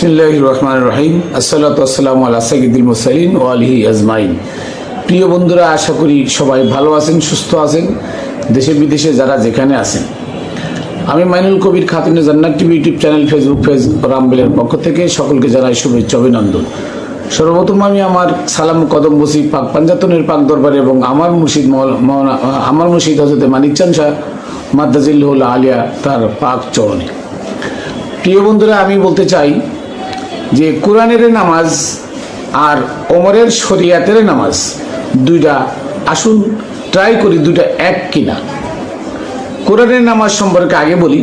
বিসমিল্লাহির রহমানির রহিম। আসসালাতু ওয়াসসালামু আলা সাইয়্যিদিল মুরসালিন ওয়া আলিহি আজমাইন। প্রিয় বন্ধুরা, আশা করি সবাই ভালো আছেন, সুস্থ আছেন, দেশে বিদেশে যারা যেখানে আছেন। আমি Mainul Kabir Khatune Jannat TV YouTube channel, Facebook page রামবেলের পক্ষ থেকে সকলকে জানাই শুভেচ্ছা, অভিনন্দন। সর্বপ্রথম আমি আমার সালাম কদম বসি পাক পাঞ্জাতনের পাক দরবারে এবং আমার মুর্শিদ হযরত মানিকচাঁদ শাহ মাদ্দাজিল্লাহুল আলিয়া তার পাক চরণে। প্রিয় বন্ধুরা, আমি বলতে চাই যে কোরআনের নামাজ আর ওমরের শরিয়াতের নামাজ দুইটা, আসুন ট্রাই করি দুইটা এক কিনা। কোরআনের নামাজ সম্পর্কে আগে বলি।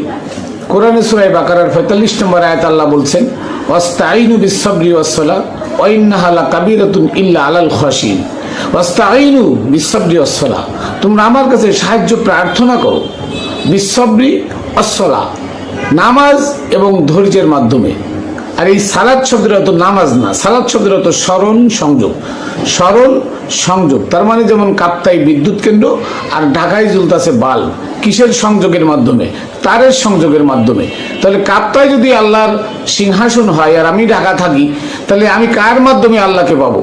কোরআনে সূরা বাকারার ৪৫ নম্বর আয়াত আল্লাহ বলছেন, ওয়াস্তাঈনু বিস-সাবরি ওয়াস-সালাহ ওয়া ইন্নাহা লাকাবীরাতুন ইল্লা আলাল খাশিন। ওয়াস্তাঈনু বিস-সাবরি ওয়াস-সালাহ, তোমরা আমার কাছে সাহায্য প্রার্থনা করো বিস-সাবরি ওয়াস-সালাহ, নামাজ এবং ধৈর্যের মাধ্যমে। আর এই সালাত শব্দের অর্থ নামাজ না, সালাত শব্দের অর্থ স্মরণ সংযোগ। স্মরণ সংযোগ তার মানে যেমন কাপ্তাই বিদ্যুৎ কেন্দ্র আর ঢাকায় জ্বলতেছে বাল্ব, কিসের সংযোগের মাধ্যমে? তারের সংযোগের মাধ্যমে। তাহলে কাপ্তায় যদি আল্লাহর সিংহাসন হয় আর আমি ঢাকা থাকি, তাহলে আমি কার মাধ্যমে আল্লাহকে পাবো?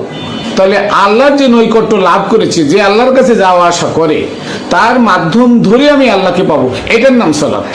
তাহলে আল্লাহর যে নৈকট্য লাভ করেছে, যে আল্লাহর কাছে যাওয়া আসা করে, তার মাধ্যম ধরে আমি আল্লাহকে পাবো, এটার নাম সালাত।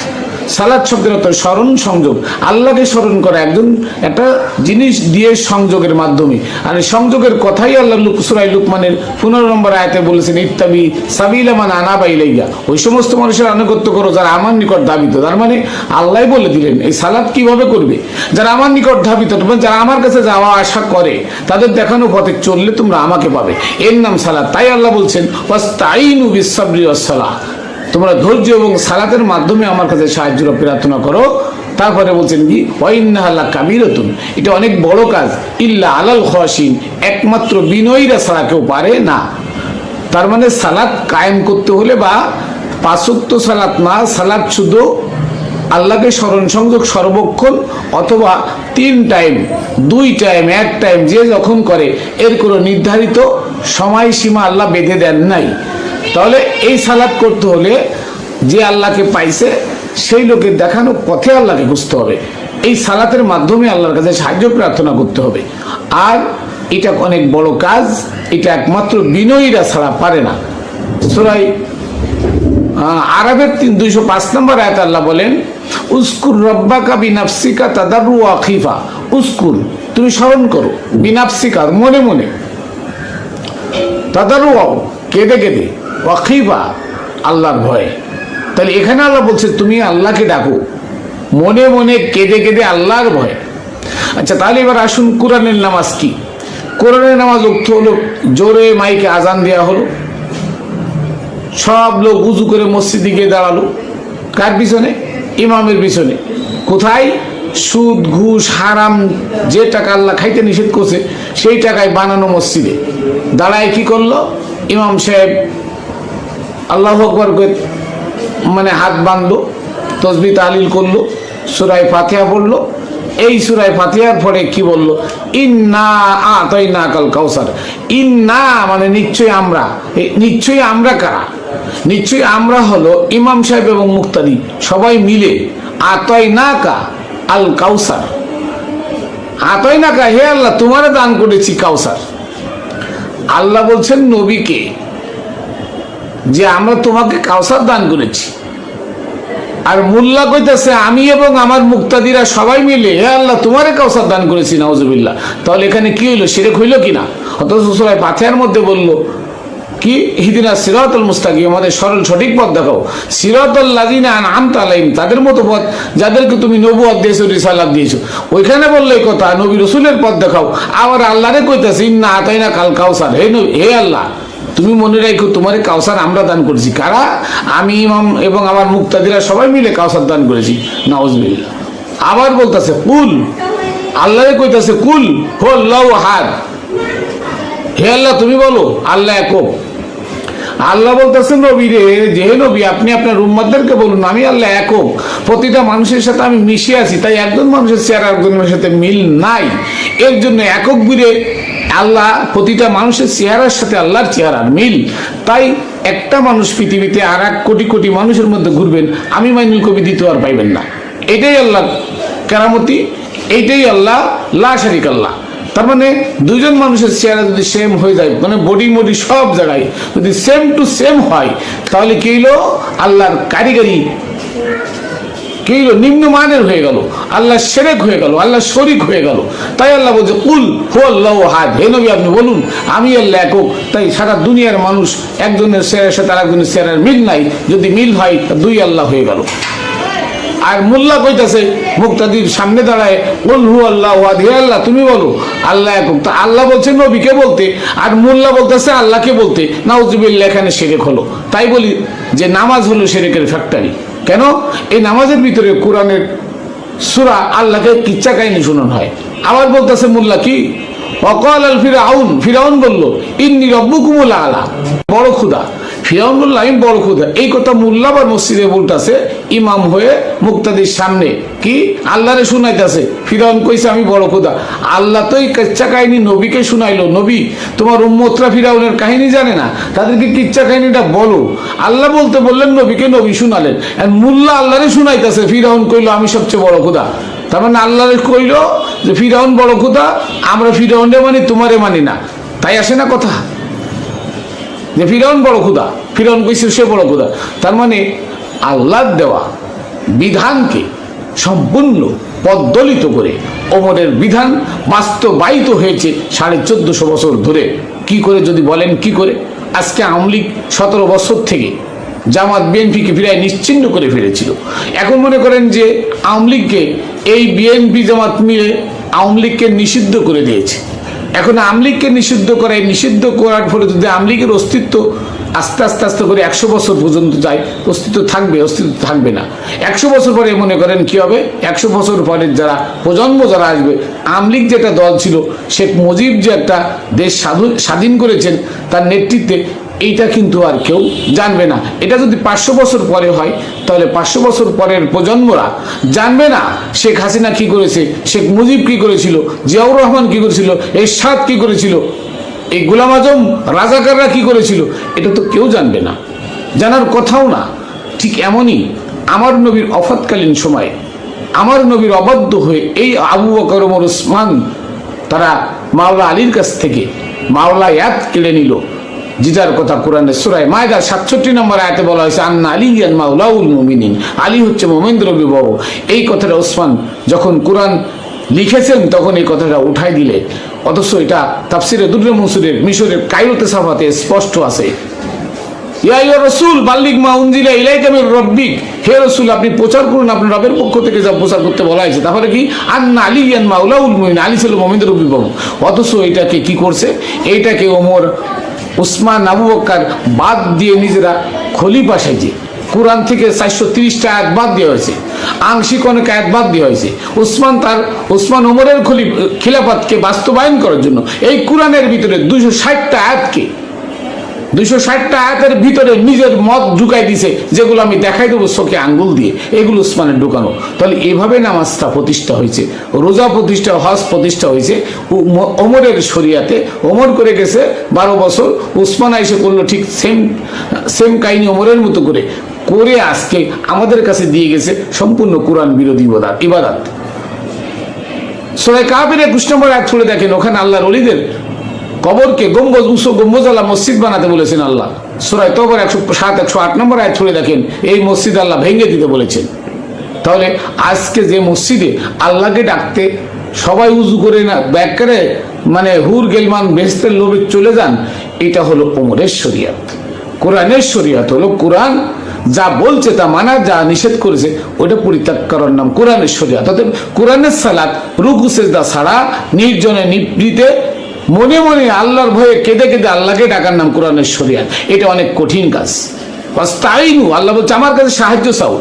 সালাত শব্দের অর্থ স্মরণ সংযোগ, আল্লাহকে স্মরণ করা একজন একটা জিনিস দিয়ে সংযোগের মাধ্যমে। আর এই সংযোগের কথাই আল্লাহ সূরা লুকমানের ১৫ নম্বর আয়াতে বলেছেন, ইত্তাবি সাবিলা মান আনাবা ইলাইয়া, ওই সমস্ত মানুষের আনুগত্য করো যারা আমার নিকট ধাবিত। তার মানে আল্লাহ বলে দিলেন এই সালাত কিভাবে করবে, যারা আমার নিকট ধাবিত, যারা আমার কাছে যাওয়া আসা করে, তাদের দেখানো পথে চললে তোমরা আমাকে পাবে, এর নাম সালাত। তাই আল্লাহ বলছেন, ওয়াস্তাঈনু বিস-সাবরি ওয়াস-সালাহ, তোমরা ধৈর্য এবং সালাতের মাধ্যমে আমার কাছে সাহায্য প্রার্থনা করো। তারপরে বলছেন কি, ওয়া ইন্নাহা লাকাবীরাতুন, এটা অনেক বড় কাজ, ইল্লা আলাল খাশিন, একমাত্র বিনয়ীরা ছাড়া কেউ পারে না। তার মানে সালাত কায়েম করতে হলে, বা ৫ ওয়াক্ত সালাত না, সালাত শুধু আল্লাহকে স্মরণ সংযোগ সর্বক্ষণ, অথবা ৩ টাইম, ২ টাইম, ১ টাইম, যে যখন করে, এর কোনো নির্ধারিত সময়সীমা আল্লাহ বেঁধে দেন নাই। তাহলে এই সালাত করতে হলে যে আল্লাহকে পাইছে সেই লোকের দেখানো পথে আল্লাহকে বুঝতে হবে। এই সালাতের মাধ্যমে আল্লাহর কাছে সাহায্য প্রার্থনা করতে হবে। আর এটা অনেক বড় কাজ, এটা একমাত্র বিনয়ীরা ছাড়া পারে না। সূরা আরাফের ২০৫ নম্বর আয়াত আল্লাহ বলেন, উযকুর রাব্বাকা বিনাফসিকা তাদাররু ওয়া খিফা। উযকুর, তুমি স্মরণ করো, বিনাফসিকা, মনে মনে, তাদাররু, কেঁদে কেঁদে, ওয়াখিফা, আল্লাহর ভয়ে। তাহলে এখানে আল্লাহ বলছে তুমি আল্লাহকে ডাকো মনে মনে, কেঁদে কেঁদে, আল্লাহর ভয়ে। আচ্ছা, তাহলে এবার আসুন কোরআনের নামাজ কি। কোরআনের নামাজ অর্থ হলো, জোরে মাইকে আজান দেওয়া হলো, সব লোক উজু করে মসজিদে গিয়ে দাঁড়ালো, কার পিছনে? ইমামের পিছনে। কোথায়? সুদ, ঘুষ, হারাম, যে টাকা আল্লাহ খাইতে নিষেধ করছে সেই টাকায় বানানো মসজিদে দাঁড়ায় কি করলো? ইমাম সাহেব আল্লাহু আকবার মানে হাত বাঁধলো, তসবিহ তাহলিল করলো, সূরা ফাতিহা পড়লো। এই সূরা ফাতিহার পরে কি বললো? ইন্না আতাইনাকাল কাউসার। ইন্না মানে নিশ্চয়ই আমরা। নিশ্চয়ই আমরা কারা? নিশ্চয়ই আমরা হলো ইমাম সাহেব এবং মুক্তাদি সবাই মিলে আতাইনাকা আল কাউসার। আতাইনাকা, হে আল্লাহ তোমারে দান করেছি কাউসার। আল্লাহ বলছেন নবীকে যে আমরা তোমাকে কাউসার দান করেছি। আর মোল্লা কইতেছে আমি এবং আমার মুক্তাদিরা সবাই মিলে, হে আল্লাহ তোমারে কাউসার দান করেছি, নাউজুবিল্লাহ। তাহলে এখানে কি হইলো? শিরক হইল কিনা? অথচ সূরা ফাতিহার মধ্যে বললো কি, ইহদিনাস সিরাতাল মুস্তাকিম, আমাদের সরল সঠিক পথ দেখাও। সিরাতাল লাযিনা আনআমতা আলাইহিম, তাদের মতো পথ যাদেরকে তুমি নবুয়ত দিয়েছো, রিসালাত দিয়েছো। ওইখানে বললো এই কথা, নবী রাসূলের পথ দেখাও। আবার আল্লাহরে কইতাছে ইন্না আতাইনাকাল কাউসার, হে আল্লাহ তুমি মনে রাখো তোমার কাউসার আমরা দান করেছি। কারা? আমি, ইমাম এবং আমার মুক্তাদিরা সবাই মিলে কাউসার দান করেছি, নাউজুবিল্লাহ। আবার বলতেছে কুল, আল্লাহরে কইতাছে কুল হুয়াল্লাহু আহাদ, হে আল্লাহ তুমি বলো আল্লাহ একক। আল্লাহ বলতেছে নবী রে, যে নবী আপনি আপনার উম্মতদেরকে বলুন আমি আল্লাহ একক, প্রতিটা মানুষের সাথে আমি মিশে আছি, তাই একজন মানুষের চেহারা একজনের সাথে মিল নাই। এর জন্য একক বীরে আল্লাহ, প্রতিটা মানুষের চেহারার সাথে আল্লাহর চেহারার মিল। তাই একটা মানুষ পৃথিবীতে আর ১ কোটি কোটি মানুষের মধ্যে ঘুরবেন, আমি মাইনুল কবি দ্বিতীয়বার পাইবেন না। এটাই আল্লাহ কেরামতি, এইটাই আল্লাহ, লা শারিক আল্লাহ। তার মানে দুইজন মানুষের চেহারা যদি সেম হয়ে যায়, মানে বডি মডি সব জায়গায় যদি সেম টু সেম হয়, তাহলে কি হইলো? আল্লাহর কারিগরি কি হইলো? নিম্নমানের হয়ে গেল, আল্লাহ শিরক হয়ে গেল, আল্লাহ শরীক হয়ে গেল। তাই আল্লাহ বলছে কুল হুয়াল্লাহু আহাদ, হে নবী আপনি বলুন আমি আল্লাহ একক। তাই সারা দুনিয়ার মানুষ একজনের চেহারার সাথে আরেকজনের চেহারার মিল নাই, যদি মিল হয় দুই আল্লাহ হয়ে গেল। আর মোল্লা কইতাছে মুক্তাদির সামনে দাঁড়ায় কুল হুয়াল্লাহু আহাদ, হে আল্লাহ তুমি বলো আল্লাহ একক। তা আল্লাহ বলছে নবীকে বলতে, আর মোল্লা বলতেছে আল্লাহকে বলতে। নাউজুবিল্লাহ, এখানে শিরক হলো। তাই বলি যে নামাজ হলো শিরকের ফ্যাক্টরি। কেন? এই নামাজের ভিতরে কোরআনের সূরা আল্লাহকে কিচ্ছা কাহিনী শোনানো হয়। আবার বলতেছে মোল্লা কি ওয়াকাল আল ফিরাউন, ফিরাউন বলল ইন্নী রব্বুকুমুল আলা, বড় খুদা। ফিরাউন বলল আমি বড় খুদা। এই কথা মোল্লা আবার মসজিদে বলতেছে ইমাম হয়ে মুক্তাদির সামনে, কি আল্লাহরে শুনাইতেছে। ফিরাউন কইছে আমি বড় খুদা। আল্লাহ তো এই কিচ্ছা কাহিনী নবীকে শুনাইলো। নবী তোমার উম্মতরা ফিরাউনের কাহিনী জানে না, তাদেরকে কিচ্ছা কাহিনীটা বলো। আল্লাহ বলতে বললেন নবীকে, নবী শুনালেন। আর মোল্লা আল্লাহরে শুনাইতেছে। ফিরাউন কইলো আমি সবচেয়ে বড় খুদা। তার মানে আল্লাহরে কইলো যে ফিরাউন বড় খুদা, আমরা ফিরাউনরে মানি, তোমারে মানি না। তাই আসে না কথা যে ফিরাউন বড় খুদা, ফিরাউন কইছে সে বড় খুদা। তার মানে আল্লাহর দেওয়া বিধানকে সম্পূর্ণ পদ্দলিত করে ওমরের বিধান বাস্তবায়িত হয়েছে 1450 বছর ধরে। কি করে যদি বলেন কি করে? আজকে আওয়ামী লীগ 17 বছর থেকে জামাত বিএনপিকে প্রায় নিশ্চিহ্ন করে ফেলেছিল। এখন মনে করেন যে আওয়ামী লীগকে এই বিএনপি জামাত মিলে আওয়ামী লীগকে নিষিদ্ধ করে দিয়েছে। এখন আওয়ামী লীগকে নিষিদ্ধ করার ফলে যদি আওয়ামী লীগের অস্তিত্ব আস্তে আস্তে আস্তে করে 100 বছর পর্যন্ত যায়, অস্তিত্ব থাকবে না। 100 বছর পরে মনে করেন কি হবে? 100 বছর পরে যারা প্রজন্ম যারা আসবে, আওয়ামী লীগ যেটা দল ছিল, শেখ মুজিব যে একটা দেশ স্বাধীন করেছেন তার নেতৃত্বে, এইটা কিন্তু আর কেউ জানবে না। এটা যদি 500 বছর পরে হয়, তাহলে 500 বছর পরের প্রজন্মরা জানবে না শেখ হাসিনা কি করেছে, শেখ মুজিব কি করেছিল, জিয়াউর রহমান কি করেছিল, এরশাদ কি করেছিল, এই গোলাম আজম রাজাকাররা কি করেছিল। এটা তো কেউ জানবে না, জানার কথাও না। ঠিক এমনই আমার নবীর অফাতকালীন সময়ে আমার নবীর অবাধ্য হয়ে এই আবু বকর ওমর ওসমান তারা মাওলা আলীর কাছ থেকে মাওলা ইয়াদ কেড়ে নিল, যেটার কথা কোরআনের সূরা মায়দা 67 নম্বর আয়াতে বলা হয়েছে আন্না আলিয়ান মাওলাউল মুমিনিন, আলী হচ্ছে মুমিনদের অভিভাবক। এই কথাটা ওসমান যখন কোরআন লিখেছেন তখন এই কথাটা উঠাই দিলে, অথচ এটা তাফসিরে দুররে মনসুরের মিশরের কায়রোতে সাফাতে স্পষ্ট আছে। ইয়া ইয়া রাসূল বাল্লিগ মা উনজিলা ইলাইকা মির রাব্বিক, হে রাসূল আপনি প্রচার করুন আপনার রবের পক্ষ থেকে যা প্রচার করতে বলা হয়েছে। তাহলে কি আন্না আলিয়ান মাওলাউল মুমিনিন, আলী ছিল মুমিনদের অভিভাবক। অথচ এটাকে কি করছে? এইটাকে ওমর উসমান আবু বকর বাদ দিয়ে নিজেরা খলিফা সাইজে কোরআন থেকে 430টা আয়াত বাদ দেওয়া হয়েছে, আংশিক অনেক আয়াত বাদ দেওয়া হয়েছে। উসমান ওমরের খিলাফতকে বাস্তবায়ন করার জন্য এই কোরআনের ভিতরে 260টা আয়াতের ভিতরে নিজের মত ঢুকাই দিছে, যেগুলো আমি দেখাই দেবো চোখে আঙ্গুল দিয়ে, এগুলো উসমানের ঢুকানো। তাহলে এভাবে নামাজটা প্রতিষ্ঠা হয়েছে, রোজা প্রতিষ্ঠা, হজ প্রতিষ্ঠা হয়েছে ওমরের শরিয়াতে। ওমর করে গেছে 12 বছর, উসমান এসে করলো ঠিক সেম কাহিনী ওমরের মতো করে আজকে আমাদের কাছে দিয়ে গেছে সম্পূর্ণ কোরআন বিরোধী ইবাদত। সূরা কাফের 21 নম্বর আয়াত খুলে দেখেন, ওখানে আল্লাহর ওলিদের কবরকে গম্বুজওয়ালা মসজিদ বানাতে বলেছেন আল্লাহ। সূরা তওবার 107 108 নম্বর আয়াত খুলে দেখেন, এই মসজিদ আল্লাহ ভেঙে দিতে বলেছেন। তাহলে আজকে যে মসজিদে আল্লাহকে ডাকতে সবাই উজু করে না ব্যাক করে, মানে হুর গেলমান বেহেশতের লোভে চলে যান, এটা হলো ওমরের শরিয়ত। কোরআনের শরিয়ত হলো কোরআন যা বলছে তা মানা, যা নিষেধ করেছে ওটা পরিত্যাগ করার নাম কোরআনের শরিয়ত। অর্থাৎ কোরআনের সালাত রুকু সিজদা ছাড়া নির্জনে নিভৃতে মনে মনে আল্লাহর ভয়ে কেঁদে কেঁদে আল্লাহকে ডাকার নাম কোরআনের শরিয়ত। এটা অনেক কঠিন কাজ। ওয়াস্তাইনু, আল্লাহ বলছে আমার কাছে সাহায্য চাও।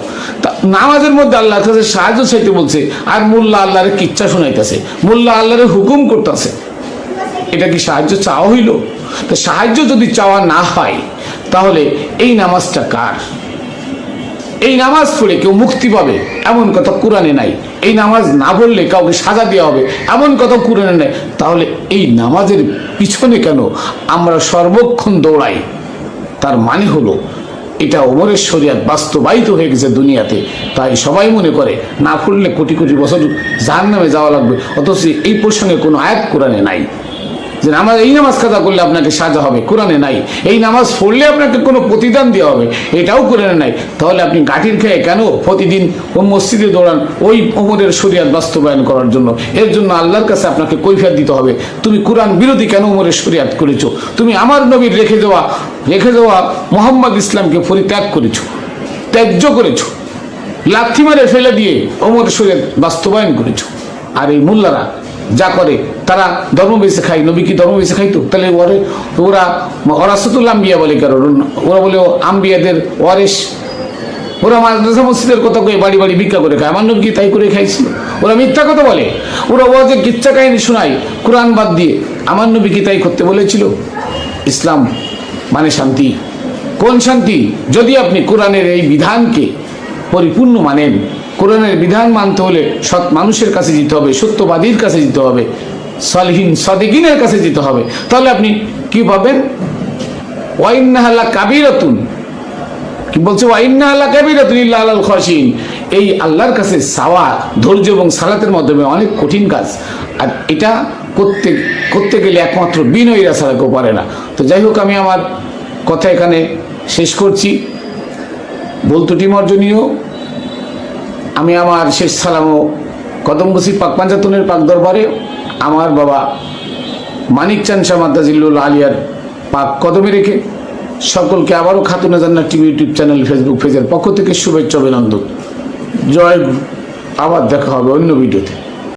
নামাজের মধ্যে আল্লাহর কাছে সাহায্য চাইতে বলছে, আর মোল্লা আল্লাহরে কিচ্ছা শোনাইতেছে, মোল্লা আল্লাহরে হুকুম করতেছে। এটা কি সাহায্য চাওয়া হইল? তো সাহায্য যদি চাওয়া না হয়, তাহলে এই নামাজটা কার? এই নামাজ পড়ে কেউ মুক্তি পাবে এমন কথা কোরআনে নাই। এই নামাজ না পড়লে কাউকে সাজা দেওয়া হবে এমন কথা কোরআনে নাই। তাহলে এই নামাজের পিছনে কেন আমরা সর্বক্ষণ দৌড়াই? তার মানে হলো এটা ওমরের শরিয়াত বাস্তবায়িত হয়ে গেছে দুনিয়াতে। তাই সবাই মনে করে না পড়লে কোটি কোটি বছর জাহান্নামে যাওয়া লাগবে, অথচ এই প্রসঙ্গে কোনো আয়াত কোরআনে নাই যে নামাজ, এই নামাজ কাজা করলে আপনাকে সাজা হবে, কোরআনে নাই। এই নামাজ পড়লে আপনাকে কোনো প্রতিদান দেওয়া হবে, এটাও কোরআনে নাই। তাহলে আপনি গাঠির খেয়ে কেন প্রতিদিন ও মসজিদে দৌড়ান ওই ওমরের শরিয়াত বাস্তবায়ন করার জন্য? এর জন্য আল্লাহর কাছে আপনাকে কৈফিয়ত দিতে হবে। তুমি কোরআন বিরোধী কেন ওমরের শরিয়াত করেছো? তুমি আমার নবীর রেখে দেওয়া মোহাম্মদ ইসলামকে পরিত্যাগ করেছো, ত্যায্য করেছো, লাথি মারে ফেলে দিয়ে ওমরের শরিয়াত বাস্তবায়ন করেছো। আর এই মোল্লারা যা করে, তারা ধর্ম বেঁচে খায়। নবী কি ধর্ম বেঁচে খাইতো? তাহলে ওরা ওরাসাতুল আম্বিয়া বলে, কারণ ওরা বলে আম্বিয়াদের ওয়ারিস। ওরা মাদ্রাসা মসজিদের কথা কয়ে বাড়ি বাড়ি ভিক্ষা করে খায়। আমার নবী কি তাই করে খাইছিল? ওরা মিথ্যা কথা বলে, ওরা ওয়াজে কিচ্ছা কাহিনী শোনায় কোরআন বাদ দিয়ে। আমার নবী কি তাই করতে বলেছিল? ইসলাম মানে শান্তি। কোন শান্তি? যদি আপনি কোরআনের এই বিধানকে পরিপূর্ণ মানেন। কোরআনের বিধান মানতে হলে সৎ মানুষের কাছে যেতে হবে, সত্যবাদীর কাছে যেতে হবে, সালিহিন সাদিকিনের কাছে যেতে হবে। তাহলে আপনি কি পাবেন? ওয়াইন্নাহা লাকাবীরাতুন, কি বলছে? ওয়াইন্নাহা লাকাবীরাতুন ইল্লা আলাল খাশিন। এই আল্লাহর কাছে চাওয়া ধৈর্য এবং সালাতের মাধ্যমে অনেক কঠিন কাজ, আর এটা করতে গেলে একমাত্র বিনয়ীরা ছাড়া কেউ পারে না। তো যাই হোক, আমি আমার কথা এখানে শেষ করছি। ভুল ত্রুটি মার্জনীয়। আমি আমার শেষ সালামও কদমবসি পাক পাঞ্জাতনের পাক দরবারে আমার বাবা মানিক চাঁদ শাহ মাদ্দাজিল্লুল আলিয়ার পাক কদমে রেখে সকলকে আবারও খাতুনে Jannat TV YouTube channel Facebook পেজের পক্ষ থেকে শুভেচ্ছা অভিনন্দন। জয় গুরু। আবার দেখা হবে অন্য ভিডিওতে।